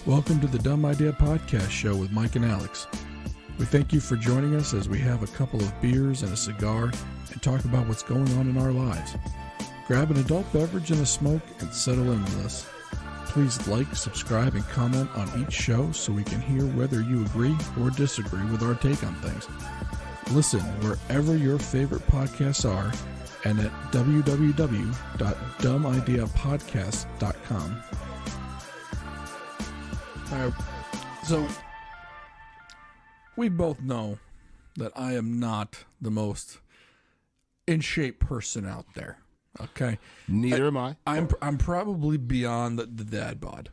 Welcome to the Dumb Idea Podcast Show with Mike and Alex. We thank you for joining us as we have a couple of beers and a cigar and talk about what's going on in our lives. Grab an adult beverage and a smoke and settle in with us. Please like, subscribe, and comment on each show so we can hear whether you agree or disagree with our take on things. Listen wherever your favorite podcasts are and at www.dumbideapodcast.com. So, we both know that I am not the most in shape person out there. Okay, neither am I. I'm probably beyond the dad bod.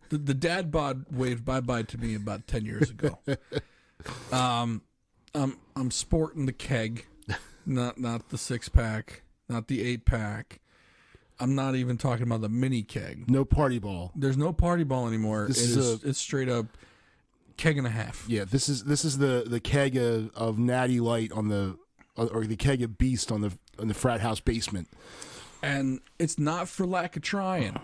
The dad bod waved bye to me about 10 years ago. I'm sporting the keg, not the 6-pack, not the 8-pack. I'm not even talking about the mini keg. No party ball. There's no party ball anymore. It's straight up keg and a half. Yeah, this is the keg of Natty Light or the keg of Beast on the frat house basement. And it's not for lack of trying,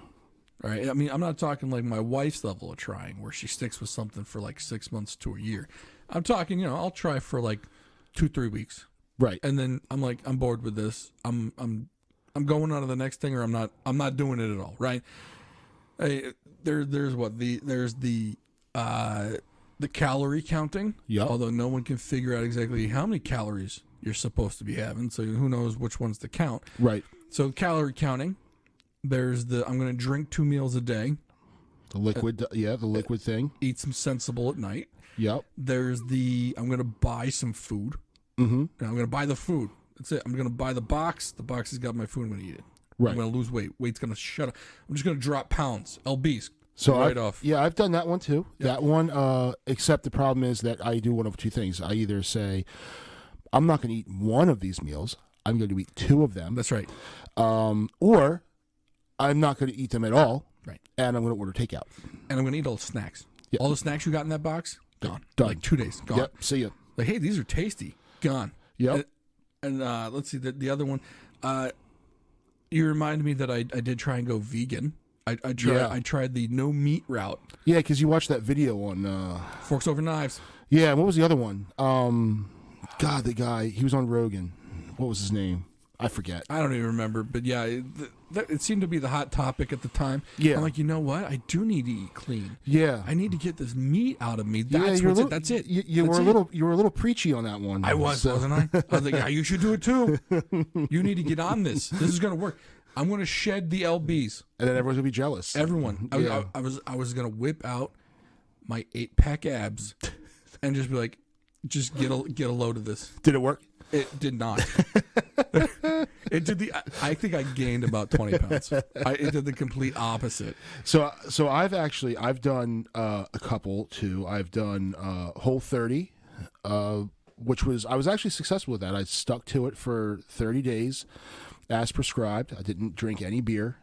right? I mean, I'm not talking like my wife's level of trying, where she sticks with something for like 6 months to a year. I'm talking, I'll try for like 2-3 weeks, right? And then I'm like, I'm bored with this. I'm going on to the next thing, or I'm not doing it at all, right? Hey, there's the calorie counting. Yeah. Although no one can figure out exactly how many calories you're supposed to be having, so who knows which ones to count. Right. So calorie counting. There's I'm going to drink 2 meals a day. The liquid, the liquid thing. Eat some sensible at night. Yep. There's I'm going to buy some food. Mm-hmm. And I'm going to buy the food. That's it. I'm going to buy the box. The box has got my food. I'm going to eat it. Right. I'm going to lose weight. Weight's going to shut up. I'm just going to drop pounds. LBs. So off. Yeah, I've done that one too. Yep. That one, except the problem is that I do one of two things. I either say, I'm not going to eat one of these meals. I'm going to eat 2 of them. That's right. Or I'm not going to eat them at all. Right. And I'm going to order takeout. And I'm going to eat all the snacks. Yep. All the snacks you got in that box, gone. Done. Like 2 days, gone. Yep. See ya. Like, hey, these are tasty. Gone. Yep. And let's see, the other one. You reminded me that I did try and go vegan. I tried the no meat route. Yeah, because you watched that video on Forks Over Knives. Yeah, what was the other one? God, the guy, he was on Rogan. What was his name? I forget. I don't even remember, but yeah, it seemed to be the hot topic at the time. Yeah. I'm like, you know what? I do need to eat clean. Yeah. I need to get this meat out of me. That's it. You were a little preachy on that one. I was, wasn't I? I was like, yeah, you should do it too. You need to get on this. This is going to work. I'm going to shed the LBs. And then everyone's going to be jealous. Everyone. Yeah. I was going to whip out my 8-pack abs and just be like, just get a load of this. Did it work? It did not. It did I think I gained about 20 pounds. It did the complete opposite. So I've done a couple too. I've done Whole30, which I was actually successful with that. I stuck to it for 30 days as prescribed. I didn't drink any beer.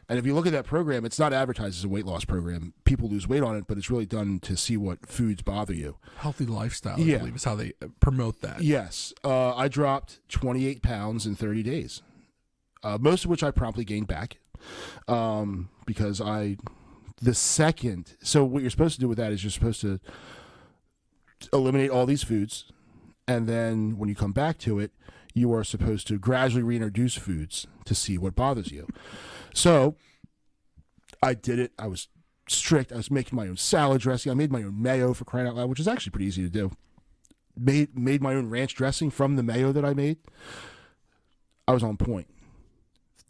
And if you look at that program, it's not advertised as a weight loss program. People lose weight on it, but it's really done to see what foods bother you. Healthy lifestyle, I believe, is how they promote that. Yes. I dropped 28 pounds in 30 days, most of which I promptly gained back because so what you're supposed to do with that is you're supposed to eliminate all these foods, and then when you come back to it, you are supposed to gradually reintroduce foods to see what bothers you. So I did it. I was strict. I was making my own salad dressing. I made my own mayo, for crying out loud, which is actually pretty easy to do. Made my own ranch dressing from the mayo that I made. I was on point.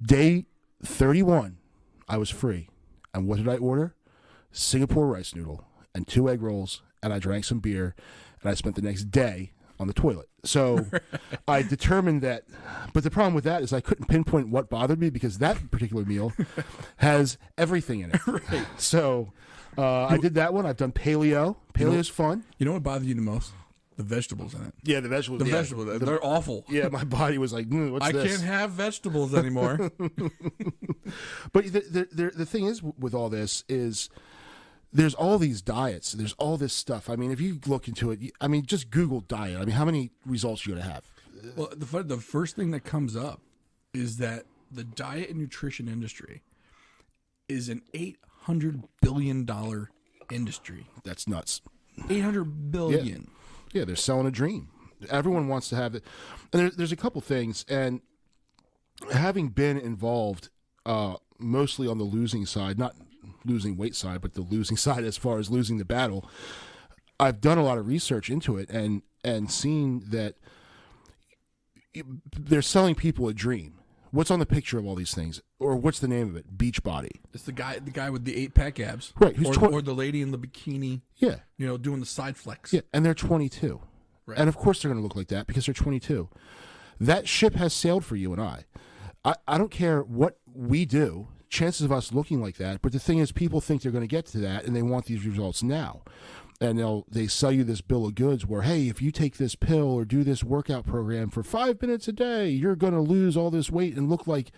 Day 31, I was free. And what did I order? Singapore rice noodle and 2 egg rolls, and I drank some beer, and I spent the next day on the toilet. So I determined that, but the problem with that is I couldn't pinpoint what bothered me because that particular meal has everything in it. Right. So I did that one. I've done paleo. Paleo's fun. You know what bothered you the most? The vegetables in it. Yeah, the vegetables. Vegetables, they're awful. Yeah, my body was like, what's this? I can't have vegetables anymore. But the thing is with all this is there's all these diets. There's all this stuff. I mean, if you look into it, just Google diet. I mean, how many results are you going to have? Well, the first thing that comes up is that the diet and nutrition industry is an $800 billion industry. That's nuts. 800 billion. Yeah, they're selling a dream. Everyone wants to have it. And there's a couple things. And having been involved mostly on the losing side, not losing weight side, but the losing side as far as losing the battle, I've done a lot of research into it and seen that they're selling people a dream. What's on the picture of all these things? Or what's the name of it? Beachbody. It's the guy with the 8-pack abs. Right. Or the lady in the bikini. Yeah. Doing the side flex. Yeah, and they're 22. Right. And of course they're going to look like that because they're 22. That ship has sailed for you and I. I don't care what we do, chances of us looking like that, but the thing is people think they're going to get to that and they want these results now. And they sell you this bill of goods where, hey, if you take this pill or do this workout program for 5 minutes a day, you're going to lose all this weight and look like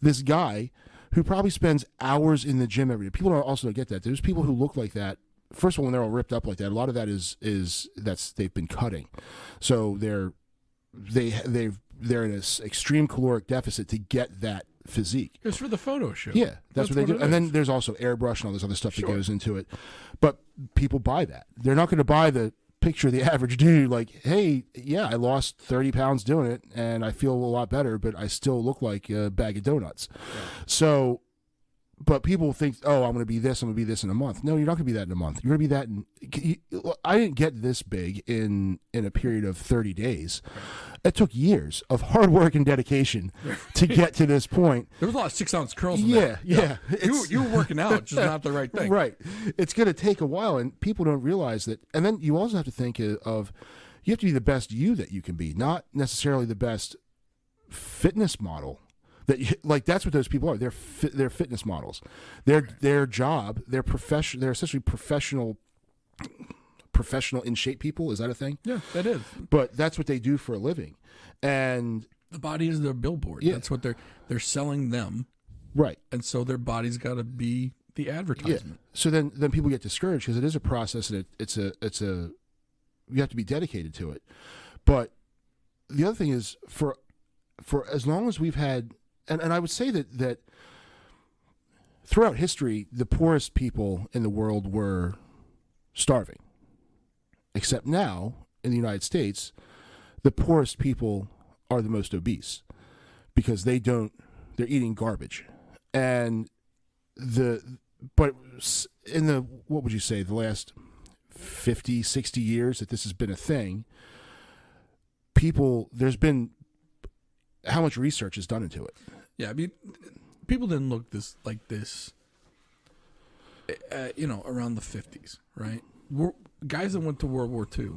this guy who probably spends hours in the gym every day. People also don't get that. There's people who look like that. First of all, when they're all ripped up like that, a lot of that is they've been cutting, so they're in an extreme caloric deficit to get that physique. It's for the photo shoot. Yeah, that's what they do. And then there's also airbrush and all this other stuff that goes into it. But people buy that. They're not going to buy the picture of the average dude like, hey, yeah, I lost 30 pounds doing it and I feel a lot better, but I still look like a bag of donuts. Yeah. So, but people think, oh, I'm going to be this, I'm going to be this in a month. No, you're not going to be that in a month. You're going to be that in... I didn't get this big in a period of 30 days. It took years of hard work and dedication to get to this point. There was a lot of 6-ounce curls in there. Yeah. You were working out, just not the right thing. Right. It's going to take a while, and people don't realize that. And then you also have to think of, you have to be the best you that you can be, not necessarily the best fitness model. That's what those people are. They're fitness models. Their job, they're essentially professional in shape people. Is that a thing? Yeah, that is. But that's what they do for a living, and the body is their billboard. Yeah. That's what they're selling them, right? And so their body's got to be the advertisement. Yeah. So then people get discouraged because it is a process and it's a you have to be dedicated to it. But the other thing is for as long as we've had. And I would say that throughout history, the poorest people in the world were starving. Except now, in the United States, the poorest people are the most obese because they're eating garbage. And but in the, what would you say, the last 50, 60 years that this has been a thing, there's been, how much research is done into it? Yeah, I mean, people didn't look like this, around the 50s, right? Guys that went to World War II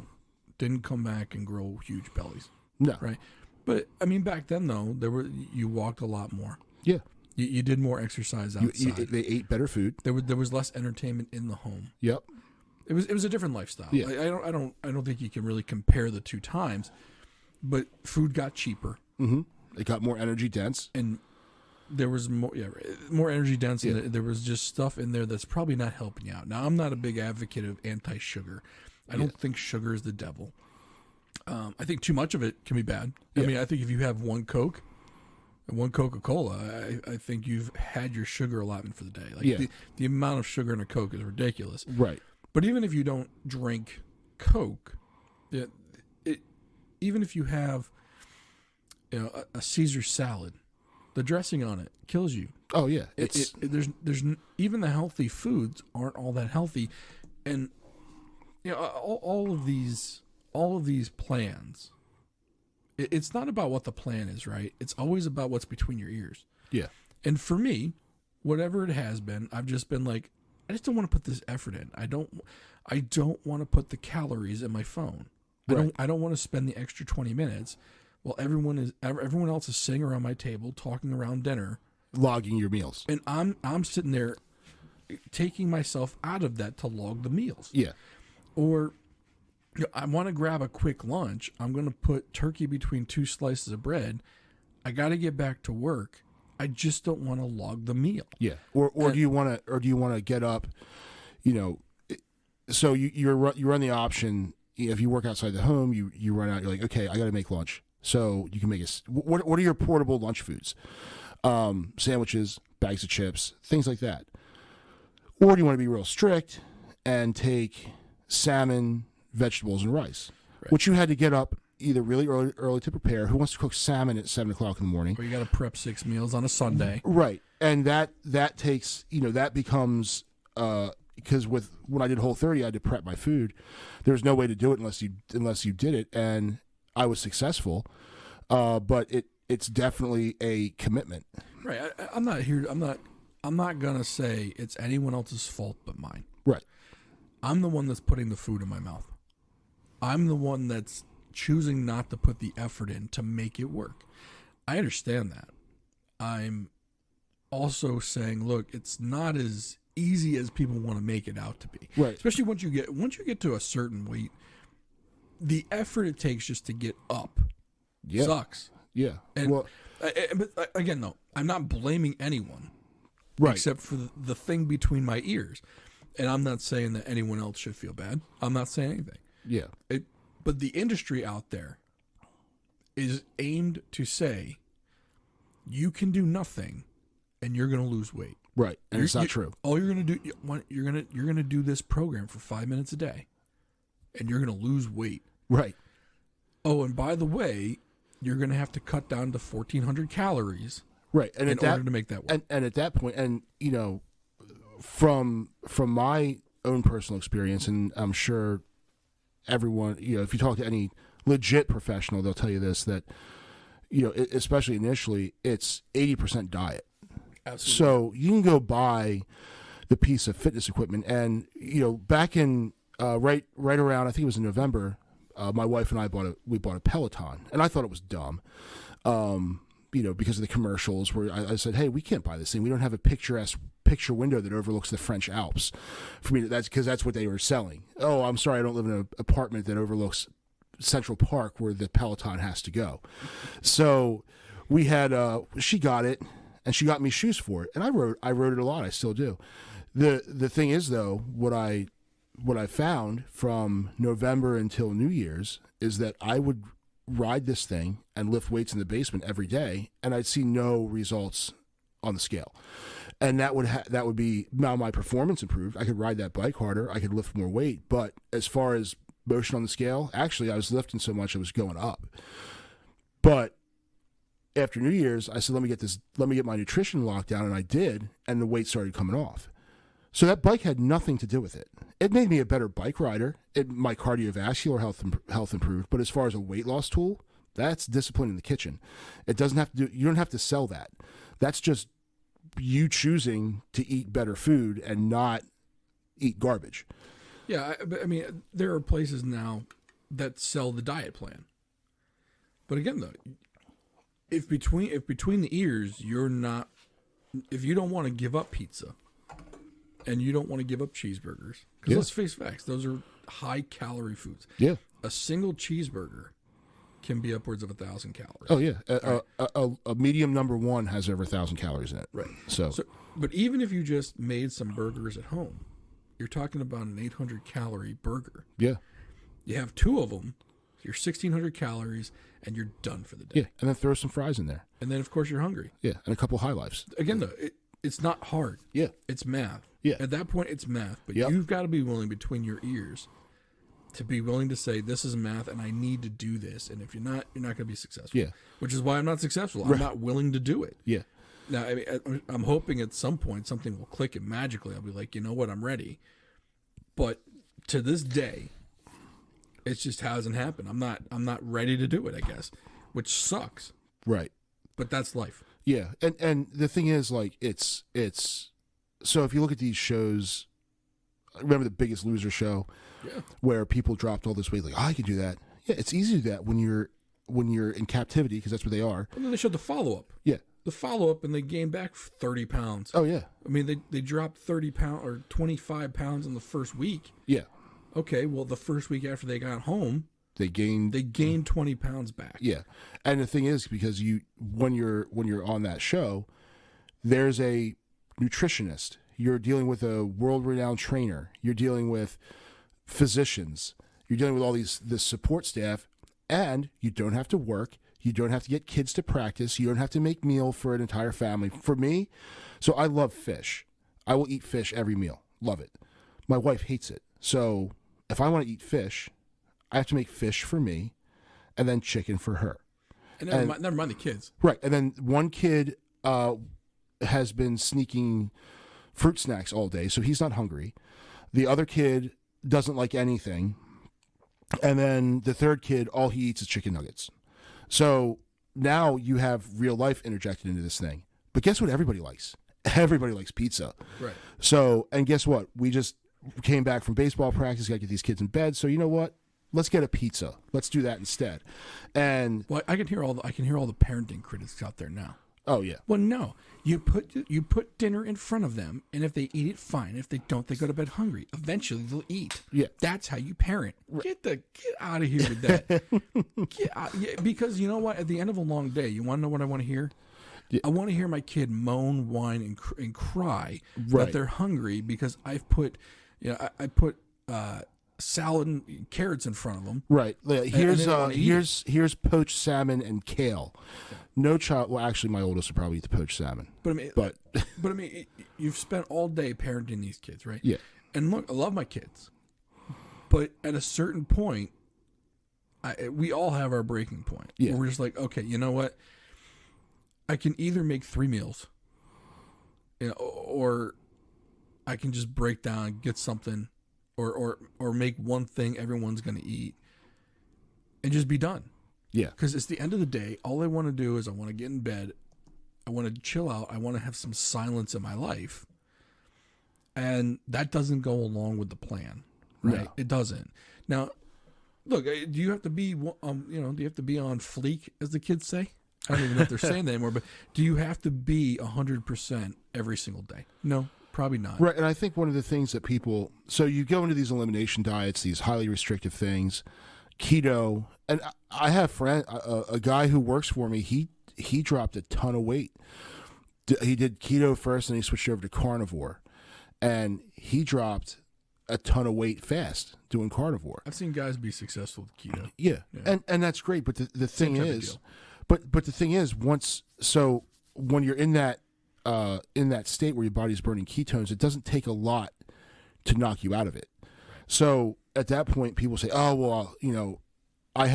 didn't come back and grow huge bellies. No. Right? But, I mean, back then, though, you walked a lot more. Yeah. You did more exercise outside. They ate better food. There was less entertainment in the home. Yep. It was a different lifestyle. Yeah. I don't think you can really compare the two times, but food got cheaper. Mm-hmm. It got more energy dense, and there was more energy dense, and there was just stuff in there that's probably not helping you out. Now, I'm not a big advocate of anti-sugar. I don't think sugar is the devil. I think too much of it can be bad. I mean, I think if you have one Coke and one Coca-Cola, I think you've had your sugar allotment for the day. Like the amount of sugar in a Coke is ridiculous. Right. But even if you don't drink Coke, even if you have a Caesar salad, the dressing on it kills you. Oh yeah, there's even the healthy foods aren't all that healthy, and all of these plans. It's not about what the plan is, right? It's always about what's between your ears. Yeah. And for me, whatever it has been, I've just been like, I just don't want to put this effort in. I don't want to put the calories in my phone. Right. I don't want to spend the extra 20 minutes. Well, everyone else is sitting around my table, talking around dinner, logging your meals, and I'm sitting there, taking myself out of that to log the meals. Yeah. Or, I want to grab a quick lunch. I'm going to put turkey between 2 slices of bread. I got to get back to work. I just don't want to log the meal. Yeah. Or do you want to get up? So you run the option. If you work outside the home, you run out. You're like, okay, I got to make lunch. So you can make what are your portable lunch foods? Sandwiches, bags of chips, things like that. Or do you want to be real strict and take salmon, vegetables, and rice, Right. which you had to get up either really early to prepare. Who wants to cook salmon at 7 o'clock in the morning? Or you got to prep 6 meals on a Sunday. Right. And that takes, that becomes, because when I did Whole30, I had to prep my food. There's no way to do it unless you did it. And I was successful. But it's definitely a commitment. Right. I'm not going to say it's anyone else's fault but mine. Right. I'm the one that's putting the food in my mouth. I'm the one that's choosing not to put the effort in to make it work. I understand that. I'm also saying, look, it's not as easy as people want to make it out to be. Right. Especially once you get to a certain weight, the effort it takes just to get up sucks. Yeah. And but again, though, I'm not blaming anyone, right, except for the thing between my ears. And I'm not saying that anyone else should feel bad. I'm not saying anything. Yeah. But the industry out there is aimed to say you can do nothing and you're going to lose weight. Right. And it's not true. All you're going to do, you're going to do this program for 5 minutes a day and you're going to lose weight. Right. Oh, and by the way, you're going to have to cut down to 1,400 calories. Right. And in order to make that work. And at that point, and from my own personal experience, and I'm sure everyone, if you talk to any legit professional, they'll tell you this, that, especially initially, it's 80% diet. Absolutely. So you can go buy the piece of fitness equipment, and back in right around, I think it was in November, my wife and I bought a Peloton, and I thought it was dumb, because of the commercials where I said, hey, we can't buy this thing. We don't have a picture window that overlooks the French Alps. For me, that's because that's what they were selling. Oh, I'm sorry, I don't live in an apartment that overlooks Central Park where the Peloton has to go. So we had, she got it, and she got me shoes for it, and I rode it a lot. I still do. The thing is, though, what I found from November until New Year's is that I would ride this thing and lift weights in the basement every day, and I'd see no results on the scale. And that would be, now my performance improved. I could ride that bike harder. I could lift more weight. But as far as motion on the scale, actually, I was lifting so much I was going up. But after New Year's, I said, let me get my nutrition locked down, and I did, and the weight started coming off. So that bike had nothing to do with it. It made me a better bike rider. My cardiovascular health improved. But as far as a weight loss tool, that's discipline in the kitchen. It doesn't have to you don't have to sell that. That's just you choosing to eat better food and not eat garbage. Yeah, I mean, there are places now that sell the diet plan. But again, though, if between the ears, if you don't want to give up pizza, and you don't want to give up cheeseburgers, because let's face facts, those are high-calorie foods. Yeah. A single cheeseburger can be upwards of 1,000 calories. Oh, yeah. A medium number one has over 1,000 calories in it. Right. So, but even if you just made some burgers at home, you're talking about an 800-calorie burger. Yeah. You have 2 of them, you're 1,600 calories, and you're done for the day. Yeah, and then throw some fries in there. And then, of course, you're hungry. Yeah, and a couple High Lifes. Again, though, it's not hard. Yeah. It's math. Yeah. At that point, it's math. But you've got to be willing between your ears to be willing to say, this is math and I need to do this. And if you're not going to be successful. Yeah. Which is why I'm not successful. Right. I'm not willing to do it. Yeah. Now, I mean, I'm hoping at some point something will click and magically I'll be like, you know what, I'm ready. But to this day, it just hasn't happened. I'm not ready to do it, I guess, which sucks. Right. But that's life. Yeah. And the thing is, like, it's so if you look at these shows, remember the Biggest Loser show, where people dropped all this weight, like, oh, I can do that. Yeah, it's easy to do that when you're in captivity, because that's what they are. And then they showed the follow-up. Yeah. The follow-up, and they gained back 30 pounds. Oh, yeah. I mean, they dropped 30 pounds or 25 pounds in the first week. Yeah. Okay, well, the first week after they got home, they gained 20 pounds back. Yeah. And the thing is, because when you're on that show, there's a nutritionist. You're dealing with a world-renowned trainer. You're dealing with physicians. You're dealing with all this support staff, and you don't have to work. You don't have to get kids to practice. You don't have to make meal for an entire family. For me, so I love fish. I will eat fish every meal. Love it. My wife hates it. So if I want to eat fish, I have to make fish for me and then chicken for her. And never mind the kids. Right. And then one kid has been sneaking fruit snacks all day, so he's not hungry. The other kid doesn't like anything. And then the third kid, all he eats is chicken nuggets. So now you have real life interjected into this thing. But guess what everybody likes? Everybody likes pizza. Right. So, and guess what? We just came back from baseball practice, got to get these kids in bed. So you know what? Let's get a pizza. Let's do that instead. And well, I can hear all the parenting critics out there now. Oh yeah. Well, no, you put dinner in front of them, and if they eat it, fine. If they don't, they go to bed hungry. Eventually, they'll eat. Yeah. That's how you parent. Get out of here with that. Get out, yeah, because you know what? At the end of a long day, you want to know what I want to hear? Yeah. I want to hear my kid moan, whine, and cry that they're hungry because I've put, I put salad and carrots in front of them. Right. Here's here's poached salmon and kale. No child. Well, actually, my oldest would probably eat the poached salmon. But I mean, you've spent all day parenting these kids, right? Yeah. And look, I love my kids, but at a certain point, we all have our breaking point. Yeah. Where we're just like, okay, you know what? I can either make 3 meals, or I can just break down, get something, or make one thing everyone's going to eat, and just be done. Yeah. Because it's the end of the day. All I want to do is I want to get in bed. I want to chill out. I want to have some silence in my life. And that doesn't go along with the plan, right? No. It doesn't. Now, look, do you have to be, do you have to be on fleek, as the kids say? I don't even know if they're saying that anymore, but do you have to be 100% every single day? No, probably not. Right. And I think one of the things that people, so you go into these elimination diets, these highly restrictive things, keto, and I have a guy who works for me, he dropped a ton of weight. He did keto first and he switched over to carnivore, and he dropped a ton of weight fast doing carnivore. I've seen guys be successful with keto. Yeah. And that's great, but the thing is, but the thing is, when you're in that state where your body's burning ketones, it doesn't take a lot to knock you out of it. So at that point, people say, "Oh, well, I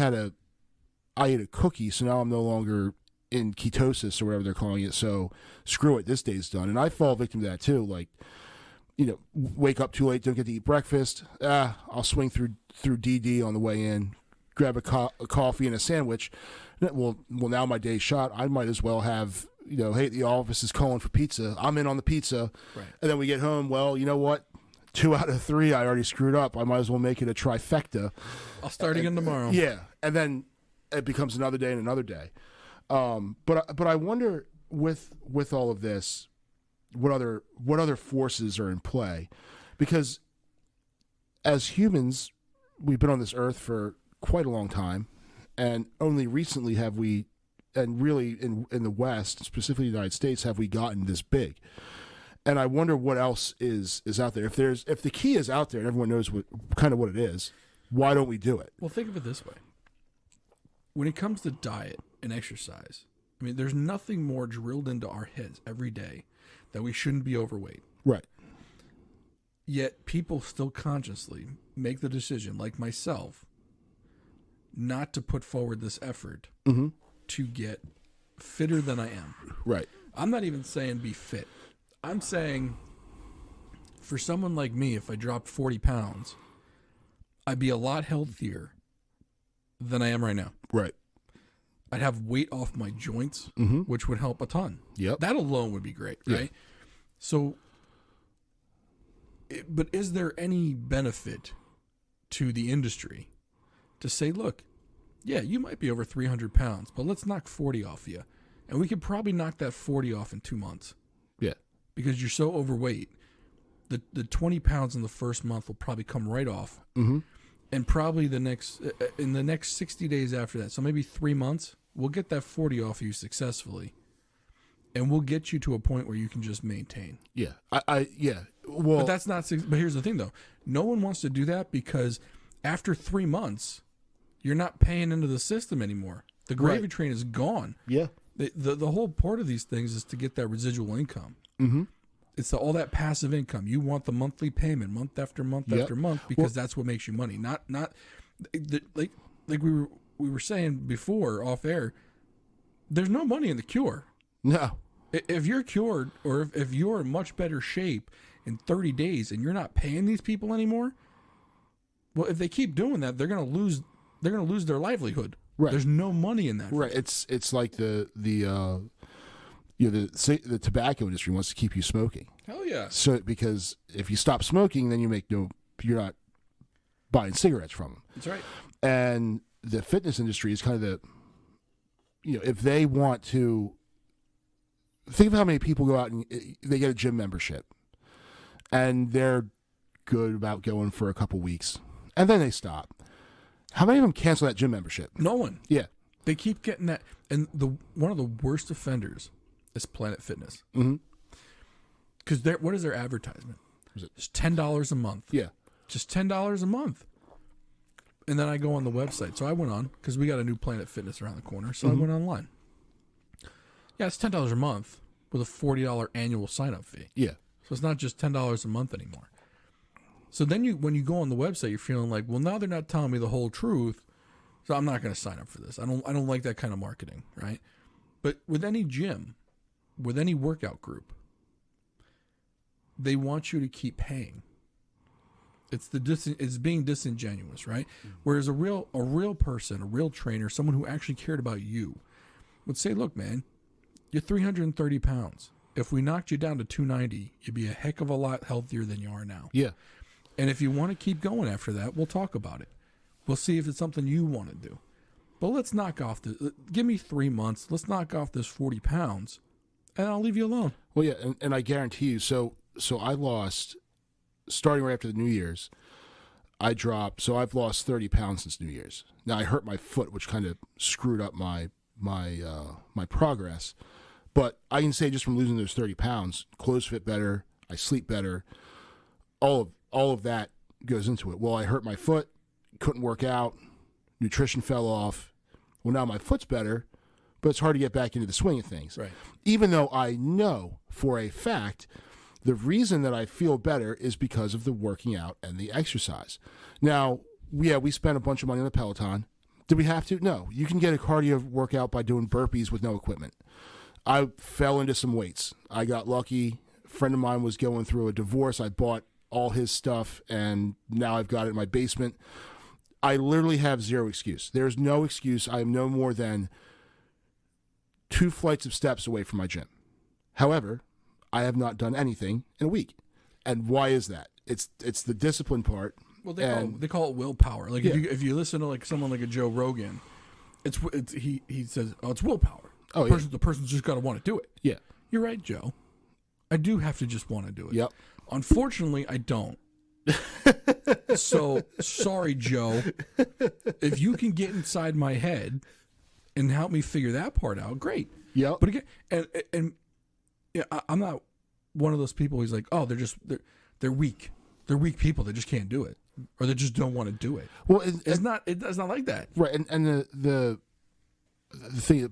ate a cookie, so now I'm no longer in ketosis or whatever they're calling it. So screw it, this day's done." And I fall victim to that too. Like, wake up too late, don't get to eat breakfast. I'll swing through DD on the way in, grab a coffee and a sandwich. Well, now my day's shot. I might as well have, hey, the office is calling for pizza. I'm in on the pizza. Right. And then we get home. Well, you know what? 2 out of 3 I already screwed up. I might as well make it a trifecta. I'll start again tomorrow. Yeah. And then it becomes another day and another day. But I wonder with all of this, what other forces are in play? Because as humans, we've been on this earth for quite a long time, and only recently have we, and really in the West, specifically the United States, have we gotten this big. And I wonder what else is out there. If the key is out there and everyone knows what it is, why don't we do it? Well, think of it this way. When it comes to diet and exercise, I mean, there's nothing more drilled into our heads every day that we shouldn't be overweight. Right. Yet people still consciously make the decision, like myself, not to put forward this effort to get fitter than I am. Right. I'm not even saying be fit. I'm saying for someone like me, if I dropped 40 pounds, I'd be a lot healthier than I am right now. Right. I'd have weight off my joints, which would help a ton. Yep. That alone would be great, right? Yeah. So, but is there any benefit to the industry to say, look, yeah, you might be over 300 pounds, but let's knock 40 off you. And we could probably knock that 40 off in 2 months. Yeah. Because you're so overweight. The 20 pounds in the first month will probably come right off. Mm-hmm. And probably in the next 60 days after that, so maybe 3 months, we'll get that 40 off you successfully. And we'll get you to a point where you can just maintain. Yeah. Yeah. Well, but that's not. But here's the thing, though. No one wants to do that because after 3 months, you're not paying into the system anymore. The gravy train is gone. Yeah. The whole part of these things is to get that residual income. Mm-hmm. It's all that passive income. You want the monthly payment, month after month after month, because that's what makes you money. Not like we were saying before off air. There's no money in the cure. No. If you're cured, or if you're in much better shape in 30 days, and you're not paying these people anymore, well, if they keep doing that, they're gonna lose their livelihood. Right. There's no money in that. Right. It's like the tobacco industry wants to keep you smoking. Hell yeah. So because if you stop smoking, then you're not buying cigarettes from them. That's right. And the fitness industry is kind of if they want to, think of how many people go out and they get a gym membership, and they're good about going for a couple weeks, and then they stop. How many of them cancel that gym membership? No one. Yeah. They keep getting that. And one of the worst offenders is Planet Fitness. Mm-hmm. Because what is their advertisement? It's $10 a month. Yeah. Just $10 a month. And then I go on the website. So I went on, because we got a new Planet Fitness around the corner. So I went online. Yeah, it's $10 a month with a $40 annual sign-up fee. Yeah. So it's not just $10 a month anymore. So then when you go on the website, you're feeling like, well, now they're not telling me the whole truth, so I'm not going to sign up for this. I don't like that kind of marketing, right? But with any gym, with any workout group, they want you to keep paying. It's being disingenuous, right? Whereas a real person, a real trainer, someone who actually cared about you, would say, look, man, you're 330 pounds. If we knocked you down to 290, you'd be a heck of a lot healthier than you are now. Yeah. And if you want to keep going after that, we'll talk about it. We'll see if it's something you want to do. But let's knock off give me 3 months. Let's knock off this 40 pounds, and I'll leave you alone. Well, yeah, and I guarantee you. So I lost, starting right after the New Year's, I've lost 30 pounds since New Year's. Now I hurt my foot, which kind of screwed up my progress. But I can say just from losing those 30 pounds, clothes fit better, I sleep better, all of that goes into it. Well, I hurt my foot, couldn't work out, nutrition fell off. Well, now my foot's better, but it's hard to get back into the swing of things. Right. Even though I know for a fact the reason that I feel better is because of the working out and the exercise. Now, yeah, we spent a bunch of money on the Peloton. Did we have to? No. You can get a cardio workout by doing burpees with no equipment. I fell into some weights. I got lucky. A friend of mine was going through a divorce. I bought all his stuff, and now I've got it in my basement. I literally have zero excuse. There's no excuse. I am no more than 2 flights of steps away from my gym. However, I have not done anything in a week. And why is that? It's the discipline part. Well, they call it willpower. Like if you listen to like someone like a Joe Rogan, he says, oh, it's willpower. Oh, the person's just got to want to do it. Yeah. You're right, Joe. I do have to just want to do it. Yep. Unfortunately, I don't. So, sorry, Joe. If you can get inside my head and help me figure that part out, great. Yep. But again, and yeah, I'm not one of those people who's like, oh, they're weak. They're weak people. They just can't do it, or they just don't want to do it. Well, it's not like that, right? And the thing that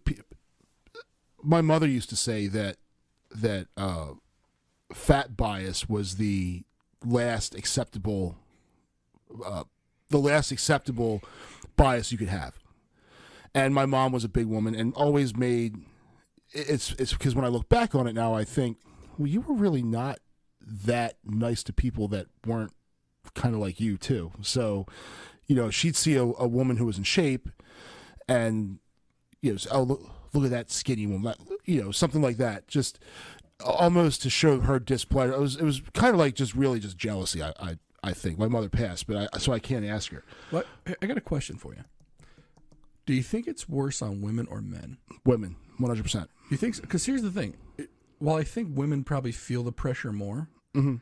my mother used to say that fat bias was the last acceptable bias you could have. And my mom was a big woman and always made it's because when I look back on it now, I think, well, you were really not that nice to people that weren't kind of like you too. So, she'd see a woman who was in shape and, oh, look at that skinny woman, something like that. Just almost to show her displeasure. It was kind of like just jealousy. I think my mother passed, but so I can't ask her. What? I got a question for you. Do you think it's worse on women or men? Women, 100%. You think so? Because here's the thing. While I think women probably feel the pressure more, mm-hmm.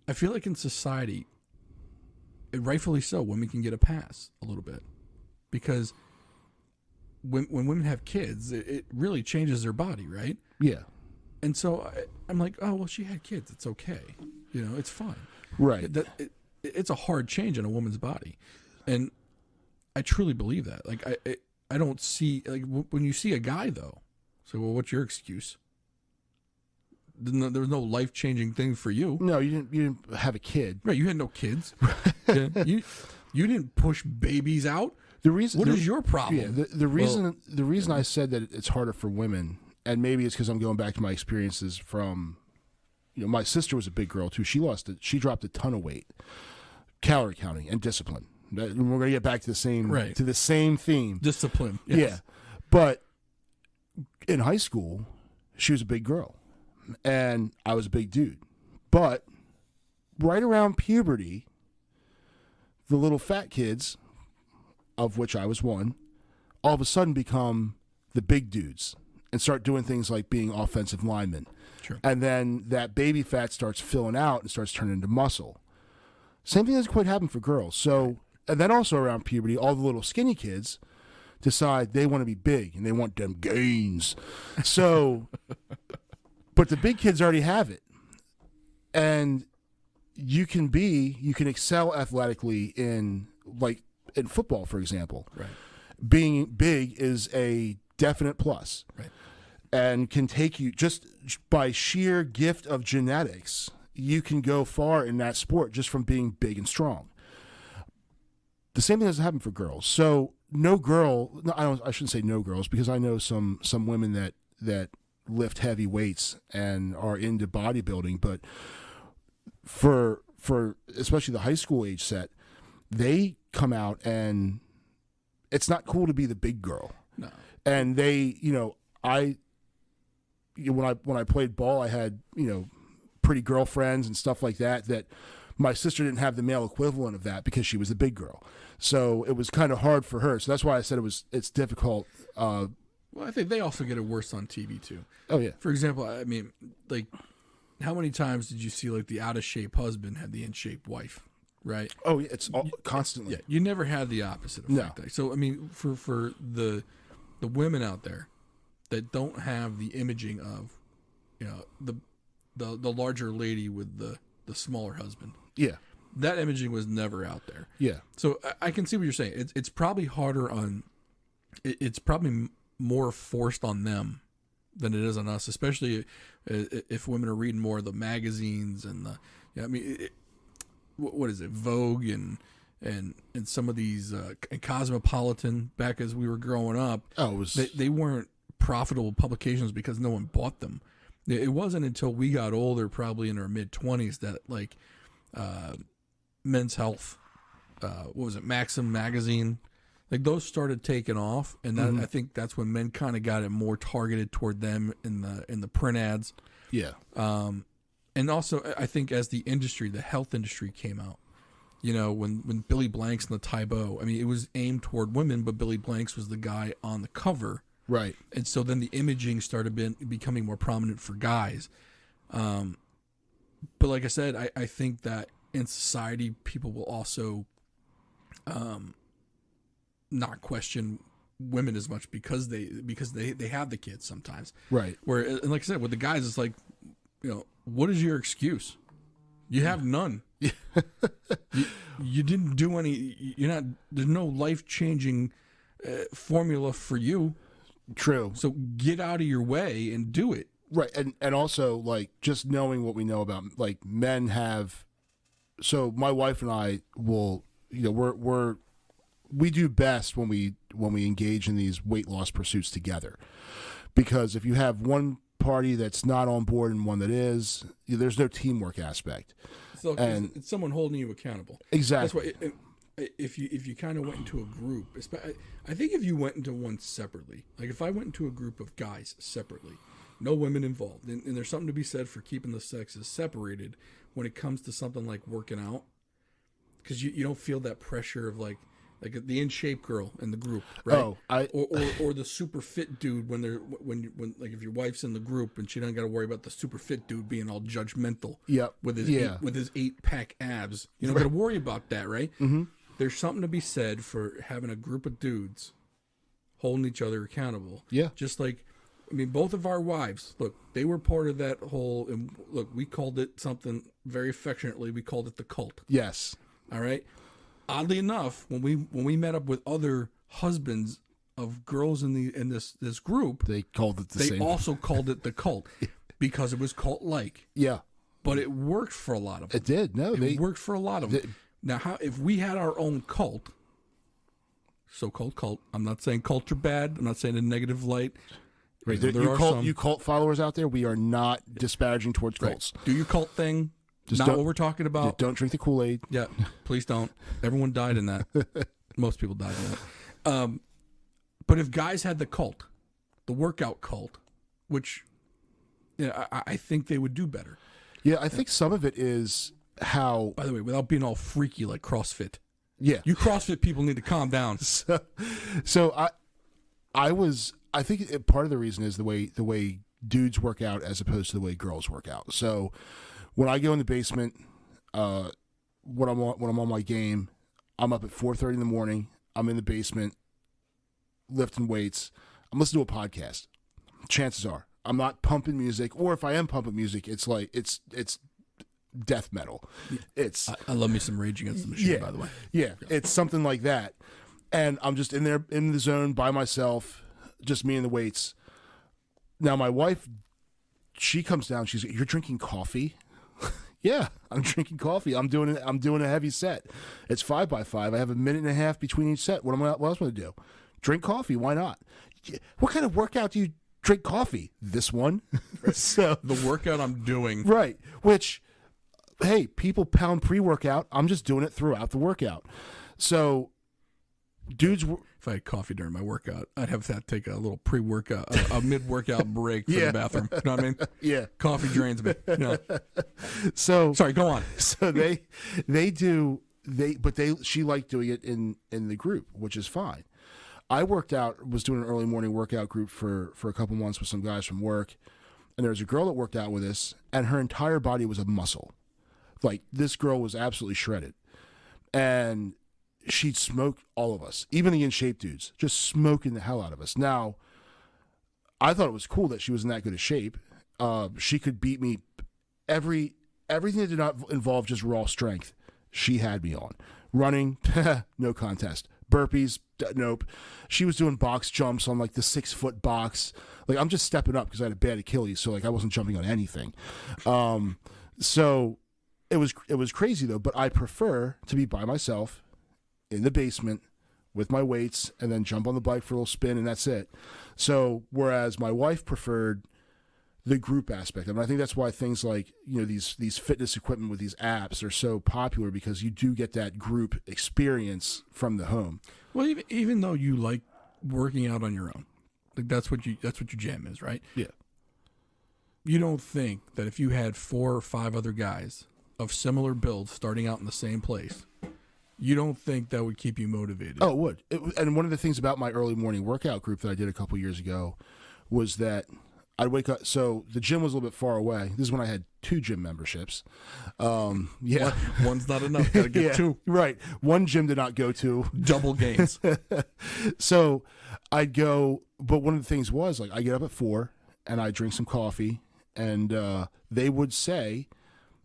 I feel like in society, rightfully so, women can get a pass a little bit. Because when women have kids, it really changes their body, right? Yeah. And so I'm like, oh, well, she had kids. It's okay. It's fine. Right. It's a hard change in a woman's body. And I truly believe that. Like, I don't see, like, when you see a guy, though, so, well, what's your excuse? there was no life-changing thing for you. No, you didn't have a kid. Right, you had no kids. Yeah, you didn't push babies out. What is your problem? Yeah, the reason I said that it's harder for women, and maybe it's because I'm going back to my experiences from, my sister was a big girl too. She dropped a ton of weight, calorie counting and discipline. We're going to get back to the same theme. Discipline. Yes. Yeah, but in high school, she was a big girl, and I was a big dude. But right around puberty, the little fat kids, of which I was one, all of a sudden become the big dudes and start doing things like being offensive linemen. Sure. And then that baby fat starts filling out and starts turning into muscle. Same thing doesn't quite happen for girls. So, and then also around puberty, all the little skinny kids decide they want to be big and they want them gains. So, but the big kids already have it. And you can excel athletically in football, for example. Right. Being big is a definite plus. Right. And can take you, just by sheer gift of genetics, you can go far in that sport just from being big and strong. The same thing doesn't happen for girls. So I shouldn't say no girls, because I know some women that lift heavy weights and are into bodybuilding, but for especially the high school age set, they come out and it's not cool to be the big girl. No. And they, when I played ball, I had, pretty girlfriends and stuff like that my sister didn't have the male equivalent of that because she was the big girl. So it was kind of hard for her. So that's why I said it's difficult. Well, I think they also get it worse on TV too. Oh yeah. For example, I mean, how many times did you see the out of shape husband had the in shape wife? Right. Oh, yeah, it's constantly. Yeah, you never had the opposite effect. No. So I mean, for the women out there that don't have the imaging of, the larger lady with the smaller husband. Yeah. That imaging was never out there. Yeah. So I can see what you're saying. It's probably harder on. It's probably more forced on them than it is on us, especially if women are reading more of the magazines and what is it, Vogue and some of these Cosmopolitan back as we were growing up. Oh, they weren't profitable publications because no one bought them. It wasn't until we got older, probably in our mid-20s, that Men's Health, what was it, Maxim magazine, those started taking off, and that, I think that's when men kind of got it more targeted toward them in the print ads. Yeah. And also, I think as the health industry came out, when Billy Blanks and the Tybo, I mean, it was aimed toward women, but Billy Blanks was the guy on the cover. Right. And so then the imaging started becoming more prominent for guys. But like I said, I think that in society, people will also not question women as much because they have the kids sometimes. Right. Where, and like I said, with the guys, it's like, what is your excuse? You have none. You didn't do any. There's no life-changing formula for you. True. So get out of your way and do it. Right. And also, just knowing what we know about, men have. So my wife and I will, we do best when we engage in these weight loss pursuits together, because if you have one party that's not on board and one that is, there's no teamwork aspect. So and it's someone holding you accountable. Exactly. That's why if you kind of went into a group, I think if you went into one separately, if I went into a group of guys separately, no women involved, and there's something to be said for keeping the sexes separated when it comes to something like working out, because you don't feel that pressure of like the in shape girl in the group, right? Oh, or the super fit dude when if your wife's in the group and she doesn't got to worry about the super fit dude being all judgmental. Yep. With his 8-pack abs, you don't got to worry about that, right? Mm-hmm. There's something to be said for having a group of dudes holding each other accountable. Yeah. Just like, both of our wives, look, they were part of that whole, and look, we called it something very affectionately. We called it the cult. Yes. All right. Oddly enough, when we met up with other husbands of girls in this group, they called it the same. They also called it the cult. because it was cult-like. Yeah. But it worked for a lot of them. It did. No, it worked for a lot of them. Now, if we had our own cult, so-called cult, I'm not saying cults are bad. I'm not saying in a negative light. Right. You cult followers out there, we are not disparaging towards cults. Right. Do your cult thing. Just not what we're talking about. Don't drink the Kool-Aid. Yeah, please don't. Everyone died in that. Most people died in that. But if guys had the cult, the workout cult, which I think they would do better. Yeah, I think some of it is how... By the way, without being all freaky like CrossFit. Yeah. You CrossFit people need to calm down. So I think part of the reason is the way dudes work out as opposed to the way girls work out. So when I go in the basement, when I'm on my game, I'm up at 4:30 in the morning. I'm in the basement lifting weights. I'm listening to a podcast. Chances are I'm not pumping music, or if I am pumping music, it's like it's death metal. It's I love me some Rage Against the Machine, by the way. Yeah, it's something like that. And I'm just in there in the zone by myself, just me and the weights. Now my wife, she comes down. She's like, "You're drinking coffee?" Yeah, I'm drinking coffee. I'm doing a heavy set. It's 5x5. I have a minute and a half between each set. What else am I going to do? Drink coffee? Why not? What kind of workout do you drink coffee? This one. So the workout I'm doing, right? Which, hey, people pound pre-workout. I'm just doing it throughout the workout. So, dudes. If I had coffee during my workout, I'd have to take a little pre-workout, a mid-workout break for the bathroom. You know what I mean? Yeah. Coffee drains me. You know? So sorry, go on. So she liked doing it in the group, which is fine. I was doing an early morning workout group for a couple months with some guys from work, and there was a girl that worked out with us, and her entire body was a muscle. Like, this girl was absolutely shredded. And she'd smoke all of us, even the in-shape dudes, just smoking the hell out of us. Now, I thought it was cool that she was in that good a shape. She could beat me everything that did not involve just raw strength. She had me on. Running, no contest. Burpees, nope. She was doing box jumps on like the 6-foot box. Like, I'm just stepping up because I had a bad Achilles, so like I wasn't jumping on anything. So it was crazy though. But I prefer to be by myself in the basement with my weights and then jump on the bike for a little spin and that's it. So whereas my wife preferred the group aspect of it. I think that's why things like, these fitness equipment with these apps are so popular, because you do get that group experience from the home. Well, even though you like working out on your own, like that's what your jam is, right? Yeah. You don't think that if you had 4 or 5 other guys of similar builds starting out in the same place, you don't think that would keep you motivated? Oh, it would. And one of the things about my early morning workout group that I did a couple years ago was that I'd wake up. So the gym was a little bit far away. This is when I had 2 gym memberships. Yeah. One's not enough. Got to get 2. Right. One gym did not go to. Double gains. So I'd go. But one of the things was, like, I get up at 4 and I drink some coffee. And they would say,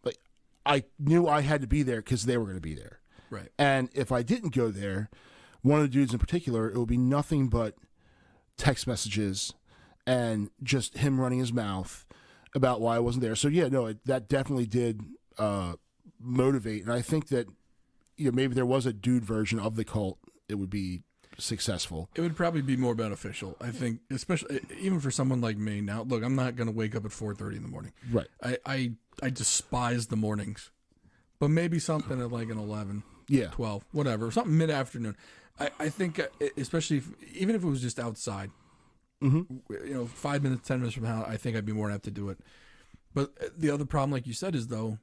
like, I knew I had to be there because they were going to be there. Right. And if I didn't go there, one of the dudes in particular, it would be nothing but text messages and just him running his mouth about why I wasn't there. So yeah, no, that definitely did motivate. And I think that maybe there was a dude version of the cult, it would be successful. It would probably be more beneficial, I think, especially even for someone like me. Now, look, I'm not going to wake up at 4:30 in the morning. Right. I despise the mornings, but maybe something at like an 11. Yeah. 12, whatever, something mid-afternoon. I think, especially even if it was just outside, 5 minutes, 10 minutes from now, I think I'd be more apt to do it. But the other problem, like you said, is though,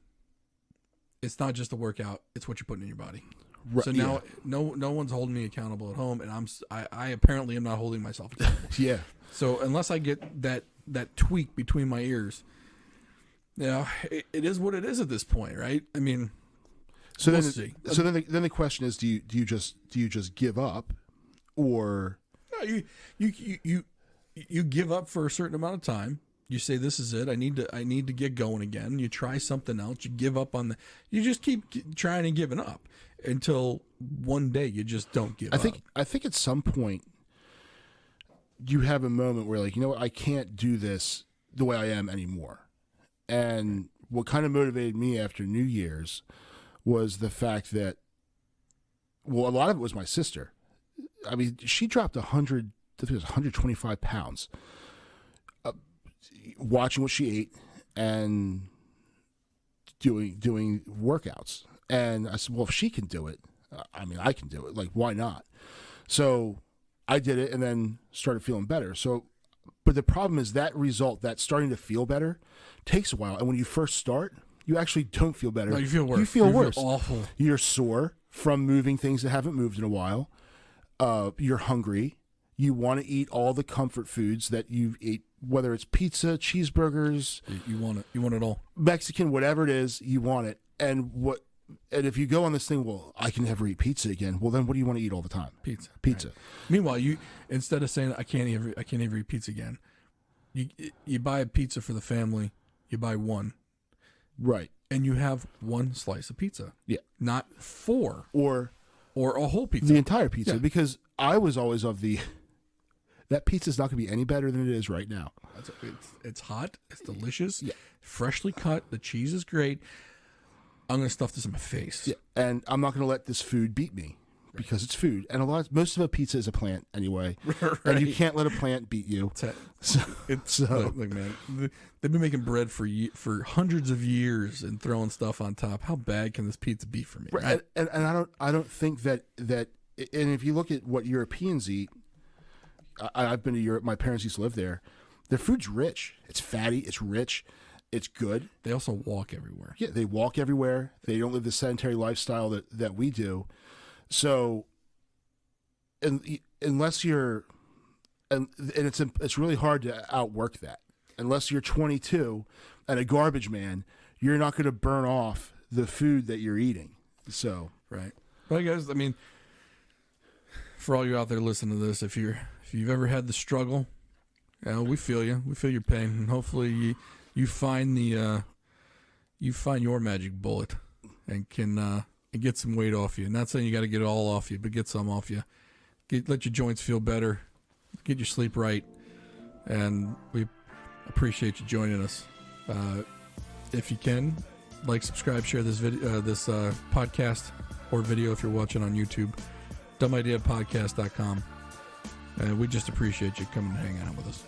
it's not just a workout; it's what you're putting in your body. Right, so now, no one's holding me accountable at home, and I apparently am not holding myself accountable. Yeah. So unless I get that tweak between my ears, it is what it is at this point, right? I mean. So we'll then, see. Then the question is, do you just give up, or no, you give up for a certain amount of time. You say, this is it. I need to get going again. You try something else. You give up on you just keep trying and giving up until one day you just don't give up. I think at some point you have a moment where, like, you know what, I can't do this the way I am anymore. And what kind of motivated me after New Year's was the fact that, well, a lot of it was my sister. I mean, she dropped 125 pounds watching what she ate and doing workouts. And I said, well, if she can do it, I mean, I can do it. Like, why not? So I did it and then started feeling better. So, but the problem is that result, that starting to feel better, takes a while. And when you first start, you actually don't feel better. No, you feel worse. You feel worse. Feel awful. You're sore from moving things that haven't moved in a while. You're hungry. You want to eat all the comfort foods that you've ate, whether it's pizza, cheeseburgers. You want it. You want it all. Mexican, whatever it is, you want it. And if you go on this thing, well, I can never eat pizza again. Well, then what do you want to eat all the time? Pizza. Right. Meanwhile, you, instead of saying I can't ever eat pizza again, you buy a pizza for the family. You buy one. Right. And you have one slice of pizza. Yeah. Not four. Or a whole pizza. The entire pizza. Yeah. Because I was always of that pizza's not going to be any better than it is right now. It's hot. It's delicious. Yeah. Freshly cut. The cheese is great. I'm going to stuff this in my face. Yeah. And I'm not going to let this food beat me because it's food. And most of a pizza is a plant anyway. Right. And you can't let a plant beat you. Look, man, they've been making bread for hundreds of years and throwing stuff on top. How bad can this pizza be for me? Right. And I don't think that and if you look at what Europeans eat, I've been to Europe. My parents used to live there. Their food's rich. It's fatty. It's rich. It's good. They also walk everywhere. Yeah, they walk everywhere. They don't live the sedentary lifestyle that we do. So, unless you're, and it's really hard to outwork that. Unless you're 22 and a garbage man, you're not going to burn off the food that you're eating. So, right. Well, guys, I mean, for all you out there listening to this, if you've ever had the struggle, we feel you. We feel your pain, and hopefully you find your magic bullet and can get some weight off you. Not saying you got to get it all off you, but get some off you. Let your joints feel better. Get your sleep right, and we appreciate you joining us. If you can, like, subscribe, share this video, this podcast or video if you're watching on YouTube. dumbideapodcast.com. And we just appreciate you coming and hanging out with us.